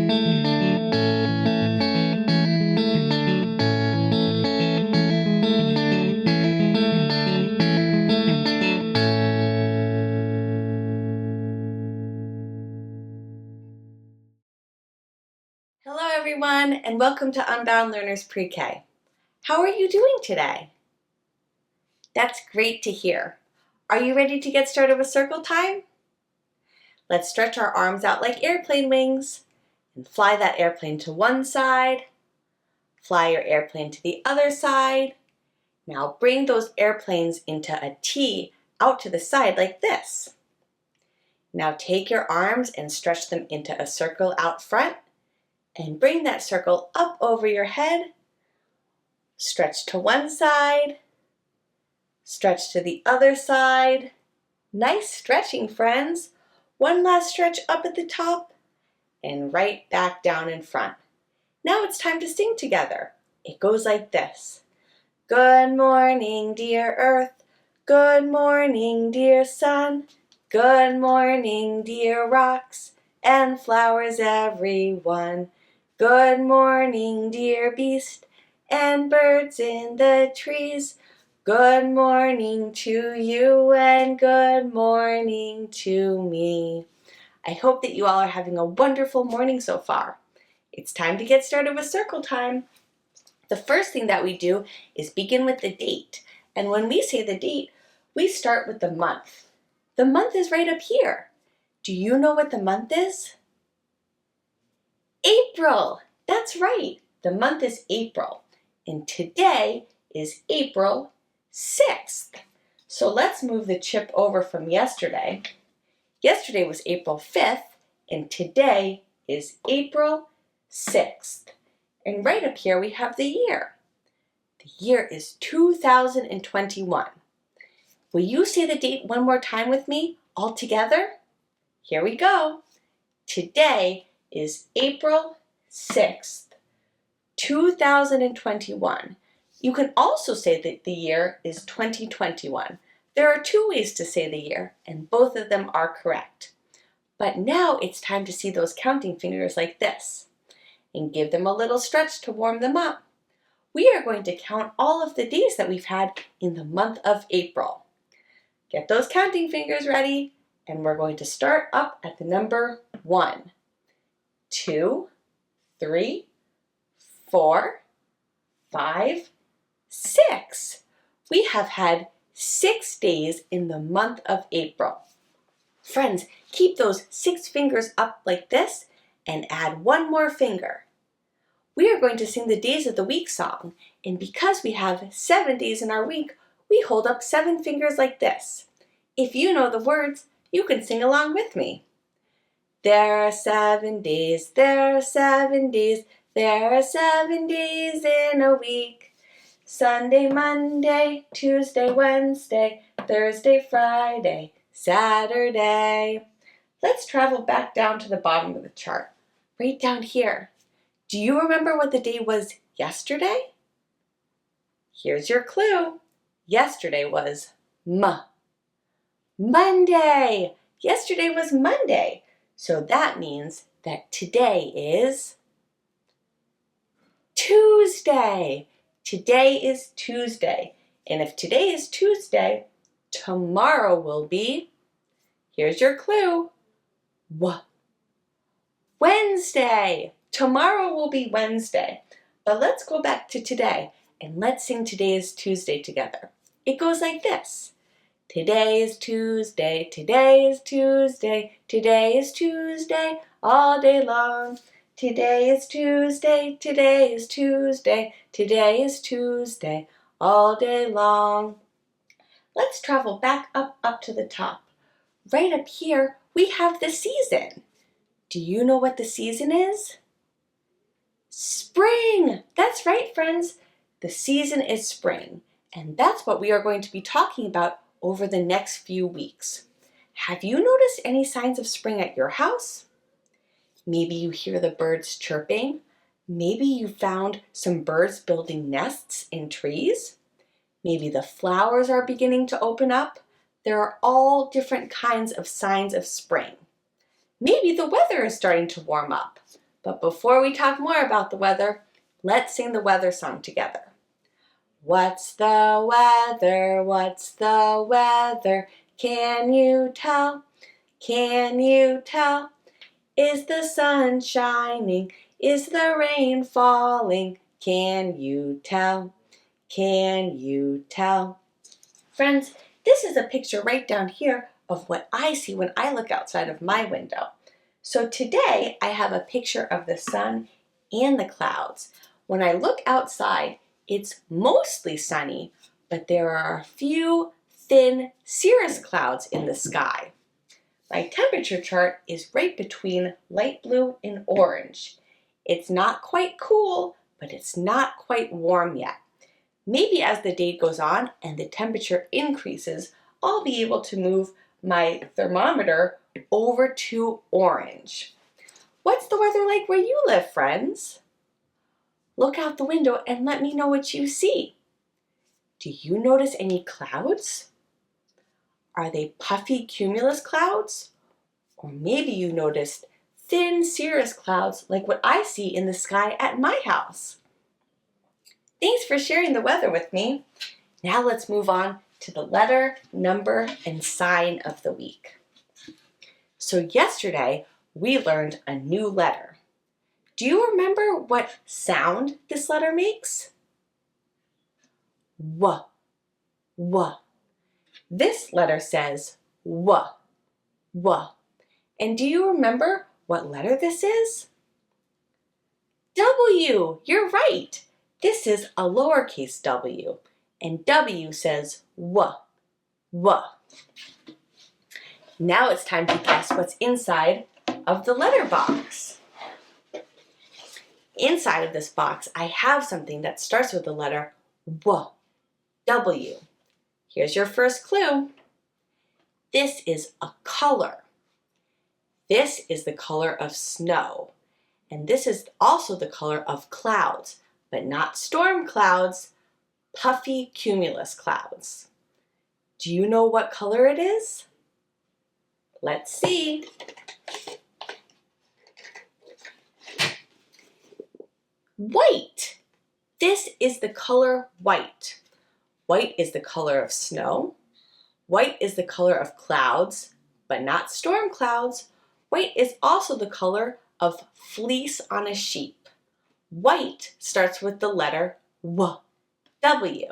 Hello everyone, and welcome to Unbound Learners Pre-K. How are you doing today? That's great to hear. Are you ready to get started with circle time? Let's stretch our arms out like airplane wings and fly that airplane to one side. Fly your airplane to the other side. Now bring those airplanes into a T out to the side like this. Now take your arms and stretch them into a circle out front. And bring that circle up over your head. Stretch to one side. Stretch to the other side. Nice stretching, friends. One last stretch up at the top and right back down in front. Now it's time to sing together. It goes like this. Good morning, dear earth. Good morning, dear sun. Good morning, dear rocks and flowers, everyone. Good morning, dear beast, and birds in the trees. Good morning to you, and good morning to me. I hope that you all are having a wonderful morning so far. It's time to get started with circle time. The first thing that we do is begin with the date. And when we say the date, we start with the month. The month is right up here. Do you know what the month is? April! That's right, the month is April, and today is April 6th. So let's move the chip over from yesterday. Yesterday was April 5th, and today is April 6th. And right up here we have the year. The year is 2021. Will you say the date one more time with me, all together? Here we go. Today is April 6th, 2021. You can also say that the year is 2021. There are two ways to say the year, and both of them are correct. But now it's time to see those counting fingers like this, and give them a little stretch to warm them up. We are going to count all of the days that we've had in the month of April. Get those counting fingers ready, and we're going to start up at the number 1, 2, 3, 4, 5, 6. We have had 6 days in the month of April. Friends, keep those 6 fingers up like this and add one more finger. We are going to sing the Days of the Week song, and because we have 7 days in our week, we hold up 7 fingers like this. If you know the words, you can sing along with me. There are 7 days, there are 7 days, there are 7 days in a week. Sunday, Monday, Tuesday, Wednesday, Thursday, Friday, Saturday. Let's travel back down to the bottom of the chart, right down here. Do you remember what the day was yesterday? Here's your clue. Yesterday was Monday. Yesterday was Monday. So that means that today is Tuesday. Today is Tuesday. And if today is Tuesday, tomorrow will be, here's your clue, Wednesday. Tomorrow will be Wednesday. But let's go back to today and let's sing Today is Tuesday together. It goes like this. Today is Tuesday, today is Tuesday, today is Tuesday, all day long. Today is Tuesday, today is Tuesday, today is Tuesday, all day long. Let's travel back up to the top. Right up here, we have the season. Do you know what the season is? Spring! That's right, friends. The season is spring, and that's what we are going to be talking about over the next few weeks. Have you noticed any signs of spring at your house? Maybe you hear the birds chirping. Maybe you found some birds building nests in trees. Maybe the flowers are beginning to open up. There are all different kinds of signs of spring. Maybe the weather is starting to warm up. But before we talk more about the weather, let's sing the weather song together. What's the weather? What's the weather? Can you tell? Can you tell? Is the sun shining? Is the rain falling? Can you tell? Can you tell? Friends, this is a picture right down here of what I see when I look outside of my window. So today I have a picture of the sun and the clouds. When I look outside, it's mostly sunny, but there are a few thin cirrus clouds in the sky. My temperature chart is right between light blue and orange. It's not quite cool, but it's not quite warm yet. Maybe as the day goes on and the temperature increases, I'll be able to move my thermometer over to orange. What's the weather like where you live, friends? Look out the window and let me know what you see. Do you notice any clouds? Are they puffy cumulus clouds? Or maybe you noticed thin cirrus clouds like what I see in the sky at my house. Thanks for sharing the weather with me. Now let's move on to the letter, number, and sign of the week. So yesterday, we learned a new letter. Do you remember what sound this letter makes? W, W. This letter says W, W. And do you remember what letter this is? W, you're right. This is a lowercase w, and W says W, W. Now it's time to guess what's inside of the letter box. Inside of this box, I have something that starts with the letter W, W. Here's your first clue. This is a color. This is the color of snow. And this is also the color of clouds, but not storm clouds, puffy cumulus clouds. Do you know what color it is? Let's see. White. This is the color white. White is the color of snow. White is the color of clouds, but not storm clouds. White is also the color of fleece on a sheep. White starts with the letter W, W.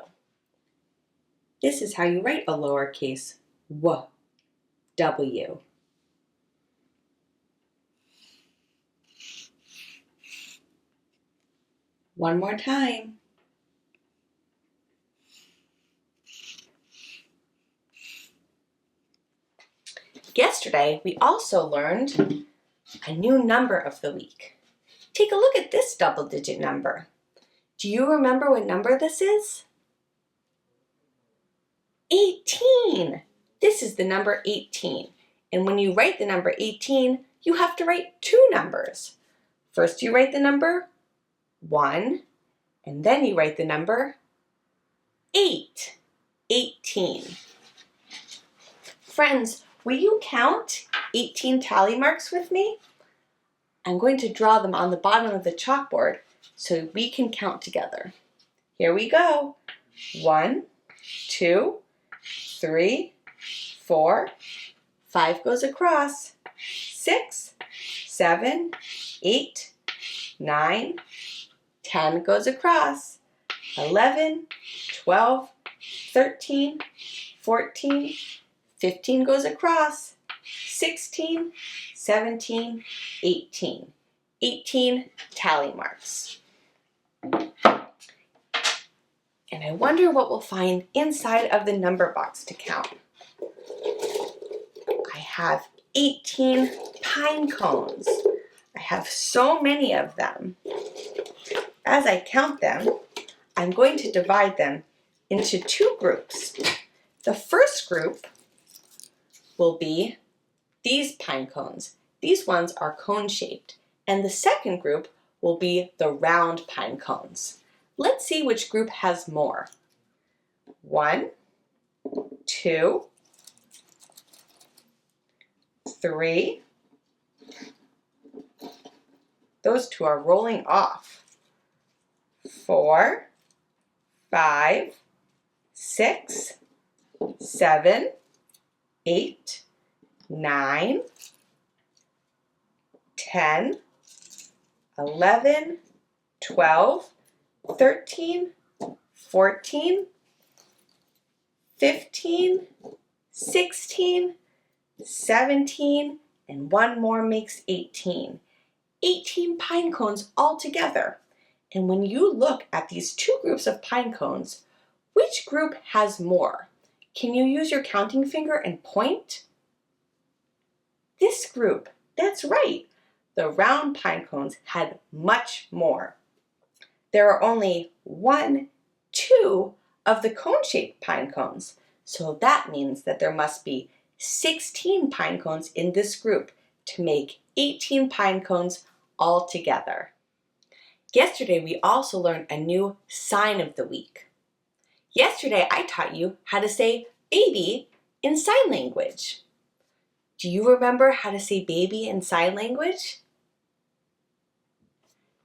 This is how you write a lowercase W, W. One more time. Yesterday, we also learned a new number of the week. Take a look at this double-digit number. Do you remember what number this is? 18. This is the number 18. And when you write the number 18, you have to write two numbers. First, you write the number 1, and then you write the number 8, 18. Friends, will you count 18 tally marks with me? I'm going to draw them on the bottom of the chalkboard so we can count together. Here we go. 1, 2, 3, 4, 5 goes across, 6, 7, 8, 9, 10 goes across, 11, 12, 13, 14, 15 goes across, 16, 17, 18. 18 tally marks. And I wonder what we'll find inside of the number box to count. I have 18 pine cones. I have so many of them. As I count them, I'm going to divide them into two groups. The first group will be these pine cones. These ones are cone-shaped. And the second group will be the round pine cones. Let's see which group has more. 1, 2, 3. Those two are rolling off. 4, 5, 6, 7, 8, 9, 10, 11, 12, 13, 14, 15, 16, 17, and one more makes 18. 18 pine cones all together. And when you look at these two groups of pine cones, which group has more? Can you use your counting finger and point? This group, that's right. The round pine cones had much more. There are only 1, 2 of the cone-shaped pine cones. So that means that there must be 16 pine cones in this group to make 18 pine cones all together. Yesterday, we also learned a new sign of the week. Yesterday, I taught you how to say baby in sign language. Do you remember how to say baby in sign language?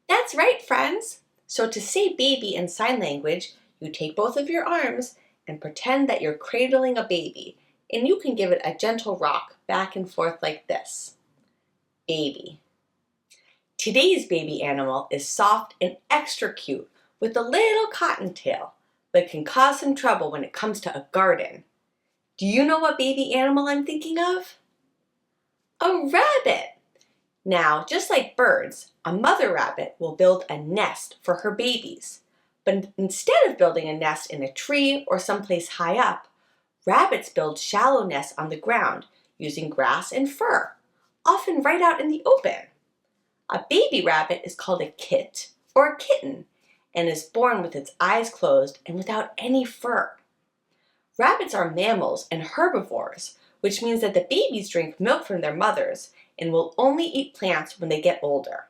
That's right, friends. So to say baby in sign language, you take both of your arms and pretend that you're cradling a baby, and you can give it a gentle rock back and forth like this. Baby. Today's baby animal is soft and extra cute with a little cottontail, but can cause some trouble when it comes to a garden. Do you know what baby animal I'm thinking of? A rabbit. Now, just like birds, a mother rabbit will build a nest for her babies. But instead of building a nest in a tree or someplace high up, rabbits build shallow nests on the ground using grass and fur, often right out in the open. A baby rabbit is called a kit or a kitten and is born with its eyes closed and without any fur. Rabbits are mammals and herbivores, which means that the babies drink milk from their mothers and will only eat plants when they get older.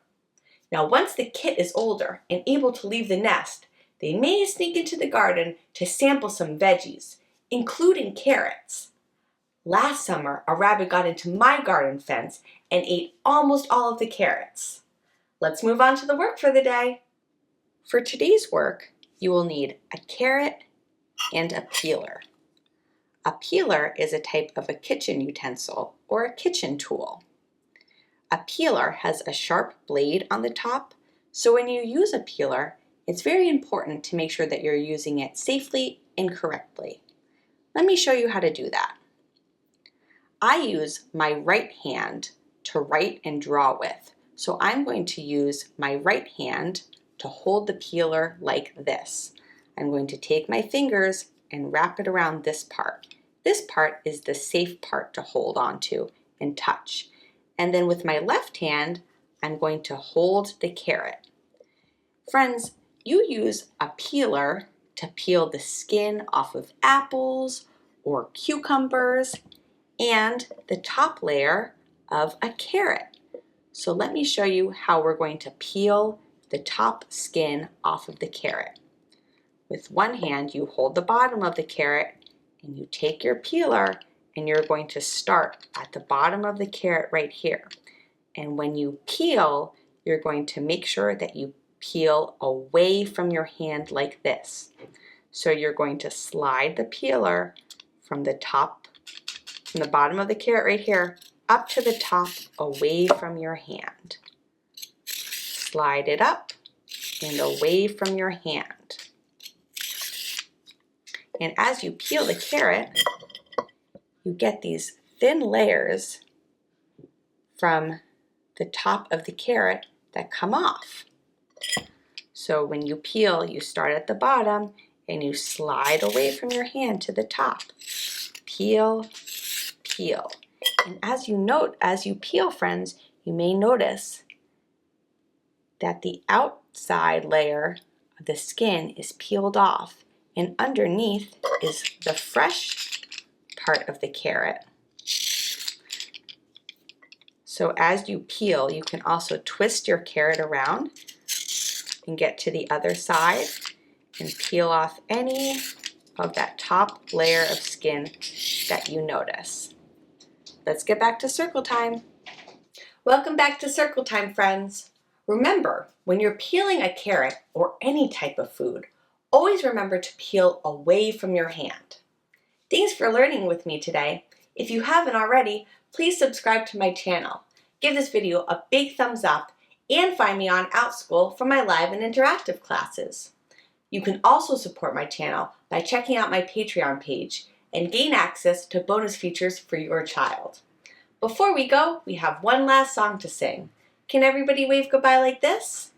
Now, once the kit is older and able to leave the nest, they may sneak into the garden to sample some veggies, including carrots. Last summer, a rabbit got into my garden fence and ate almost all of the carrots. Let's move on to the work for the day. For today's work, you will need a carrot and a peeler. A peeler is a type of a kitchen utensil or a kitchen tool. A peeler has a sharp blade on the top, so when you use a peeler, it's very important to make sure that you're using it safely and correctly. Let me show you how to do that. I use my right hand to write and draw with, so I'm going to use my right hand to hold the peeler like this. I'm going to take my fingers and wrap it around this part. This part is the safe part to hold onto and touch. And then with my left hand, I'm going to hold the carrot. Friends, you use a peeler to peel the skin off of apples or cucumbers and the top layer of a carrot. So let me show you how we're going to peel the top skin off of the carrot. With one hand, you hold the bottom of the carrot and you take your peeler and you're going to start at the bottom of the carrot right here. And when you peel, you're going to make sure that you peel away from your hand like this. So you're going to slide the peeler from the bottom of the carrot right here, up to the top, away from your hand. Slide it up and away from your hand. And as you peel the carrot, you get these thin layers from the top of the carrot that come off. So when you peel, you start at the bottom and you slide away from your hand to the top. Peel, peel. And as you peel, friends, you may notice that the outside layer of the skin is peeled off and underneath is the fresh part of the carrot. So as you peel, you can also twist your carrot around and get to the other side and peel off any of that top layer of skin that you notice. Let's get back to circle time. Welcome back to circle time, friends. Remember, when you're peeling a carrot or any type of food, always remember to peel away from your hand. Thanks for learning with me today. If you haven't already, please subscribe to my channel. Give this video a big thumbs up and find me on OutSchool for my live and interactive classes. You can also support my channel by checking out my Patreon page and gain access to bonus features for your child. Before we go, we have one last song to sing. Can everybody wave goodbye like this?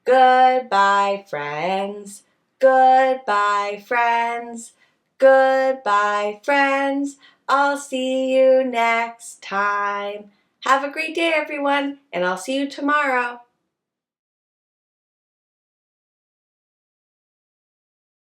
Goodbye, friends. Goodbye, friends. Goodbye, friends. I'll see you next time. Have a great day, everyone, and I'll see you tomorrow.